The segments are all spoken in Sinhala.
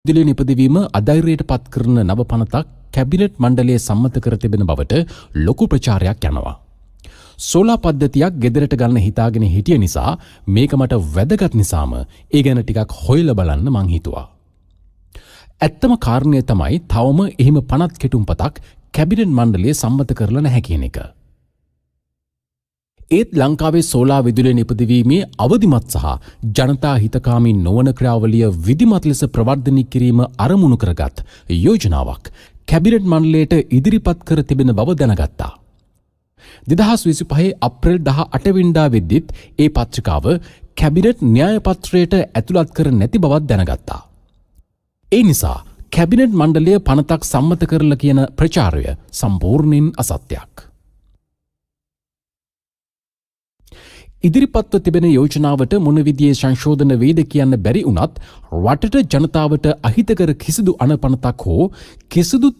විදුලිය නිපදවීම අධෛර්යයට පත් කරන නව පනතක් කැබිනට් මණ්ඩලයේ සම්මත කර තිබෙන බවට ලොකු ප්‍රචාරයක් යනවා. සෝලා පද්ධතියක් ගෙදරට ගන්න හිතාගෙන හිටිය නිසා මේක මට වැදගත් නිසාම ඒ ගැන ටිකක් හොයලා බලන්න මං හිතුවා. ඇත්තම කාරණය තමයි තවම එහෙම පනත් කෙටුම්පතක් කැබිනට් මණ්ඩලයේ සම්මත කරලා නැහැ කියන එක. ඒත් ලංකාවේ සෝලා විදුලිය නිපදවීමේ අවදිමත් සහ ජනතා හිතකාමී නොවන ක්‍රියාවලිය විධිමත් ලෙස ප්‍රවර්ධනය කිරීම අරමුණු කරගත් යෝජනාවක් කැබිනට් මණ්ඩලයට ඉදිරිපත් කර තිබෙන බව දැනගත්තා. 2025 අප්‍රේල් 18 වෙනිදා වෙද්දිත් ඒ පත්‍රිකාව කැබිනට් න්‍යාය පත්‍රයට ඇතුළත් කර නැති බවත් දැනගත්තා. ඒ නිසා කැබිනට් මණ්ඩලය පනතක් සම්මත කරලා කියන ප්‍රචාරය සම්පූර්ණයෙන් අසත්‍යයක්. ඉදිරිපත්ව තිබෙන යෝජනාවට මොන විදියේ සංශෝධන වේද කියන්න බැරි වුණත් රටට ජනතාවට අහිතකර කිසිදු අනපනතක් හෝ කිසිදු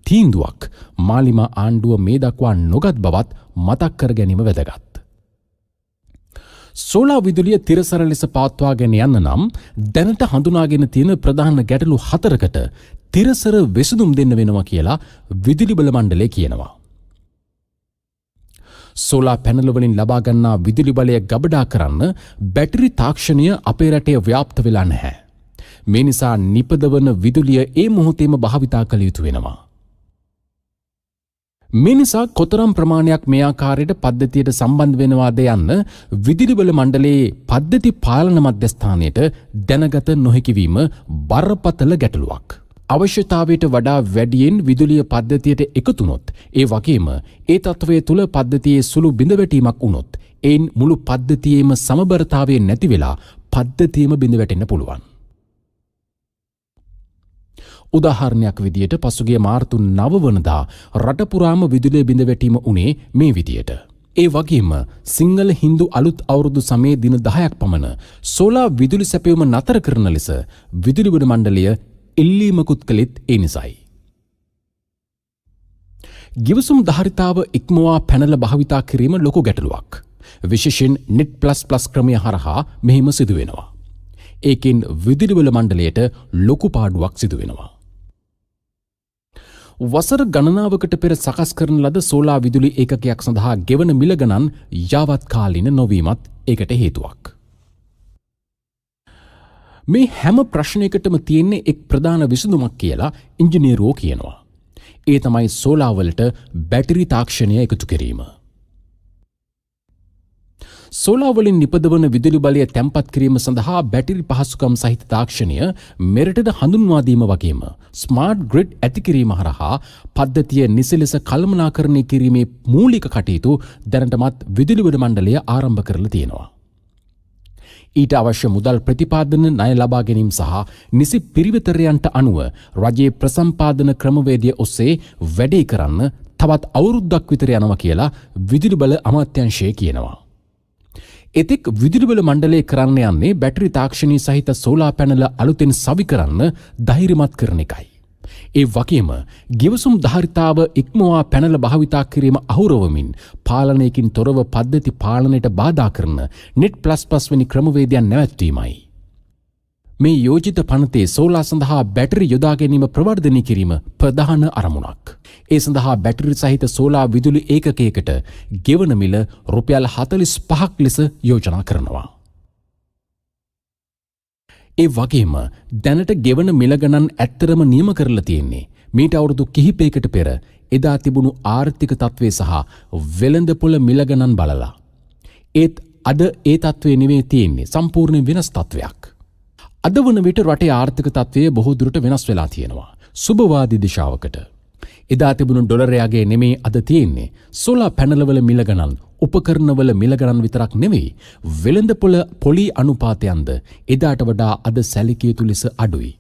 තීන්දුවක් මාලිමා ආණ්ඩුව මේ දක්වා නොගත් බවත් මතක් කර ගැනීම වැදගත්. සෝලා විදුලිය තිරසර ලෙස පවත්වාගෙන යන්න නම් දැනට හඳුනාගෙන තියෙන ප්‍රධාන ගැටලු 4කට තිරසර විසඳුම් දෙන්න වෙනවා කියලා විදුලි බල මණ්ඩලය කියනවා. සෝලා පැනල වලින් ලබා ගන්නා විදුලි බලය ගබඩා කරන්න බැටරි තාක්ෂණය අපේ රටේ ව්‍යාප්ත වෙලා නැහැ. මේ නිසා නිපදවන විදුලිය ඒ මොහොතේම භාවිතා කළ යුතු වෙනවා. මේ නිසා කොතරම් ප්‍රමාණයක් මේ ආකාරයට පද්ධතියට සම්බන්ධ වෙනවාද යන්න විදුලි බල මණ්ඩලයේ පද්ධති පාලන මධ්‍යස්ථානයට දැනගත නොහැකි වීම බරපතල ගැටලුවක්. අවශ්‍යතාවයට වඩා වැඩියෙන් විදුලිය පද්ධතියට එකතුනොත් ඒ වගේම ඒ තත්ත්වය තුළ පද්ධතියේ සුළු බිඳවැටීමක් වුණොත් එයින් මුළු පද්ධතියේම සමබරතාවය නැති වෙලා පද්ධතියම බිඳවැටෙන්න පුළුවන්. උදාහරණයක් විදියට පසුගිය මාර්තු 9 වනදා රට පුරාම විදුලිය බිඳවැටීම උනේ මේ විදියට. ඒ වගේම සිංහල හින්දු අලුත් අවුරුදු සමයේ දින 10ක් පමණ සෝලා විදුලි සැපයුම නතර කරන ලෙස විදුලි බල මණ්ඩලය ඉල්ලීමකුත් කළෙත් ඒ නිසයි. ගිවිසුම් ධාරිතාව ඉක්මවා පැනල භාවිතා කිරීම ලොකු ගැටලුවක්. විශේෂයෙන් net++ ක්‍රමය හරහා මෙහිම සිදු වෙනවා. ඒකෙන් විදුලි බල මණ්ඩලයට ලොකු පාඩුවක් සිදු වෙනවා. වසර ගණනාවකට පෙර සකස් කරන ලද සෝලා විදුලි ඒකකයක් සඳහා ගෙවන මිල ගණන් යාවත් කාලීන නොවීමත් ඒකට හේතුවක්. මේ හැම ප්‍රශ්නයකටම තියෙන්නේ එක් ප්‍රධාන විසඳුමක් කියලා ඉංජිනේරුවෝ කියනවා. ඒ තමයි සෝලා වලට බැටරි තාක්ෂණය එකතු කිරීම. සෝලා වලින් නිපදවන විදුලි බලය තැන්පත් කිරීම සඳහා බැටරි පහසුකම් සහිත තාක්ෂණය මෙරටට හඳුන්වා දීම වගේම ස්මාර්ට් ග්‍රිඩ් ඇති කිරීම හරහා පද්ධතිය නිසි ලෙස කළමනාකරණය කිරීමේ මූලික කටයුතු දැනටමත් විදුලි බල මණ්ඩලය ආරම්භ කරලා තියෙනවා. ඊට අවශ්‍ය මුදල් ප්‍රතිපාදන ණය ලබා ගැනීම සහ නිසි පිරිවෙතරයන්ට අනුව රජයේ ප්‍රසම්පාදන ක්‍රමවේදය ඔස්සේ වැඩේ කරන්න තවත් අවුරුද්දක් විතර යනවා කියලා විදුලි බල අමාත්‍යාංශය කියනවා. එතෙක් විදුලි බල මණ්ඩලය කරන්න යන්නේ බැටරි තාක්ෂණී සහිත සෝලා පැනල අලුතෙන් සවි කරන්න ධෛර්යමත් කරන එකයි. ඒ වගේම ගිවිසුම් ධාරිතාව ඉක්මවා පැනල භාවිතා කිරීම අහුරවමින් පාලනයකින් තොරව පද්ධති පාලනයට බාධා කරන net++ වැනි ක්‍රමවේදයන් නැවැත්වීමයි. මේ යෝජිත පනතේ සෝලා සඳහා බැටරි යොදා ගැනීම ප්‍රවර්ධනය කිරීම ප්‍රධාන අරමුණක්. ඒ සඳහා බැටරි සහිත සෝලා විදුලි ඒකකයකට ගෙවන මිල රුපියල් 45ක් ලෙස යෝජනා කරනවා. ඒ වගේම දැනට ගෙවන මිල ගණන් ඇත්තරම නියම කරලා තියෙන්නේ මීට අවුරුදු කිහිපයකට පෙර එදා තිබුණු ආර්ථික තත්ත්වය සහ වෙළඳපොළ මිල ගණන් බලලා. ඒත් අද ඒ තත්ත්වය නෙවෙයි තියෙන්නේ, සම්පූර්ණ වෙනස් තත්ත්වයක්. අද වන විට රටේ ආර්ථික තත්ත්වය බොහෝ දුරට වෙනස් වෙලා තියෙනවා. සුබවාදී දිශාවකට. එදා තිබුණු ඩොලරයාගේ නෙමේ අද තියෙන්නේ. සෝලා පැනලවල මිල ගණන් උපකරණවල මිල ගණන් විතරක් නෙවෙයි, වෙළඳපොළ පොලි අනුපාතයන්ද එදාට වඩා අද සැලකිය යුතු ලෙස අඩුයි.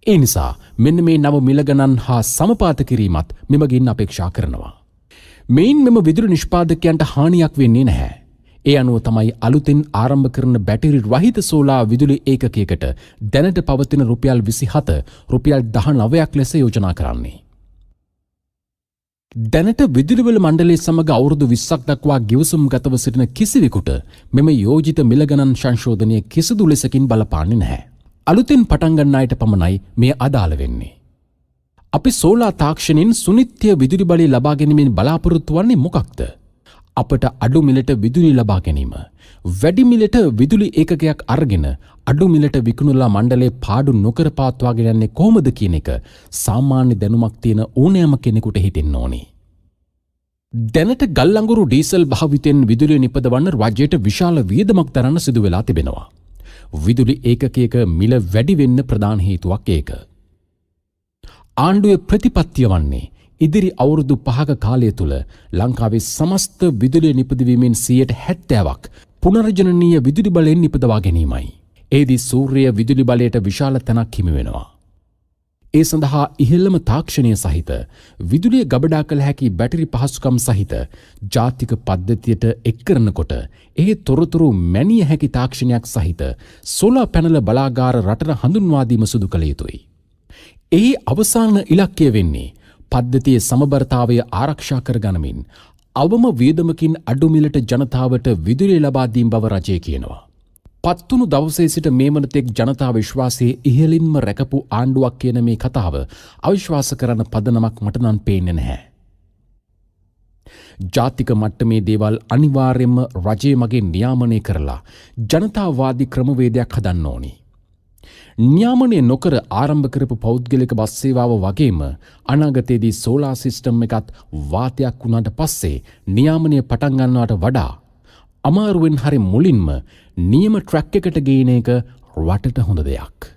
ඒ නිසා මෙන්න මේ නව මිල ගණන් හා සමපාත කිරීමත් මෙමගින් අපේක්ෂා කරනවා. මෙයින් මෙම විදුලි නිෂ්පාදකයන්ට හානියක් වෙන්නේ නැහැ. ඒ අනුව තමයි අලුතෙන් ආරම්භ කරන බැටරි රහිත සෝලා විදුලි ඒකකයකට දැනට පවතින රුපියල් 27 රුපියල් 19ක් ලෙස යෝජනා කරන්නේ. දැනට විදුලි බල මණ්ඩලයේ සමග අවුරුදු 20ක් දක්වා ගිවිසුම් ගතව සිටින කිසිවෙකුට මෙම යෝජිත මිල ගණන් සංශෝධනය කිසිදු ලෙසකින් බලපාන්නේ නැහැ. අලුතෙන් පටන් ගන්න අයට පමණයි මේ අදාළ වෙන්නේ. අපි සෝලා තාක්ෂණයෙන් සුනිත්‍ය විදුලි බලය ලබා ගැනීමෙන් බලාපොරොත්තු වන්නේ මොකක්ද? අපට අඩු මිලට විදුලි ලබා ගැනීම. වැඩි මිලට විදුලි ඒකකයක් අරගෙන අඩු මිලට විකුණුලා මණ්ඩලයේ පාඩු නොකර පවත්වාගෙන යන්නේ කොහොමද කියන එක සාමාන්‍ය දැනුමක් තියෙන ඕනෑම කෙනෙකුට හිතෙන්න ඕනේ. දැනට ගල් අඟුරු ඩීසල් භාවිතයෙන් විදුලිය නිපදවන්න රජයට විශාල වියදමක් දරන්න සිදු වෙලා තිබෙනවා. විදුලි ඒකකයක මිල වැඩි වෙන්න ප්‍රධාන හේතුවක් ඒක. ආණ්ඩුවේ ප්‍රතිපත්තිය වන්නේ ඉදිරි අවුරුදු 5ක කාලය තුල ලංකාවේ සමස්ත විදුලිය නිපදවීමෙන් 70%ක් පුනර්ජනනීය විදුලි බලයෙන් නිපදවා ගැනීමයි. එෙහිදී සූර්ය විදුලි බලයට විශාල තැනක් හිමි වෙනවා. ඒ සඳහා ඉහළම තාක්ෂණය සහිත විදුලිය ගබඩා කළ හැකි බැටරි පහසුකම් සහිත ජාතික පද්ධතියට එක් කරනකොට ඒ තොරතුරු මැනිය හැකි තාක්ෂණයක් සහිත සෝලාර් පැනල බලාගාර රටට හඳුන්වා දීම සිදු කළ යුතුයි. එහි අවසාන ඉලක්කය වෙන්නේ පද්ධතියේ සමබරතාවය ආරක්ෂා කර ගනිමින් අවම වියදමකින් අඩු මිලට ජනතාවට විදුලිය ලබා දීම බව රජය කියනවා. පත්තුණු දවසේ සිට මේ වනතෙක් ජනතා විශ්වාසයේ ඉහළින්ම රැකපු ආණ්ඩුවක් කියන මේ කතාව අවිශ්වාස කරන්න පදනමක් මට නම් පේන්නේ නැහැ. ජාතික මට්ටමේ දේවල් අනිවාර්යයෙන්ම රජය මගින් නියාමනය කරලා ජනතාවාදී ක්‍රමවේදයක් හදන්න ඕනි. නියාමනය නොකර ආරම්භ කරපු පෞද්ගලික බස් සේවාව වගේම අනාගතයේදී සෝලාර් සිස්ටම් එකත් වාතයක් වුණාට පස්සේ නියාමනය පටන් ගන්නවට වඩා අමාරුවෙන් හරි මුලින්ම නියම ට්‍රැක් එකට ගේන එක රටට හොඳ දෙයක්.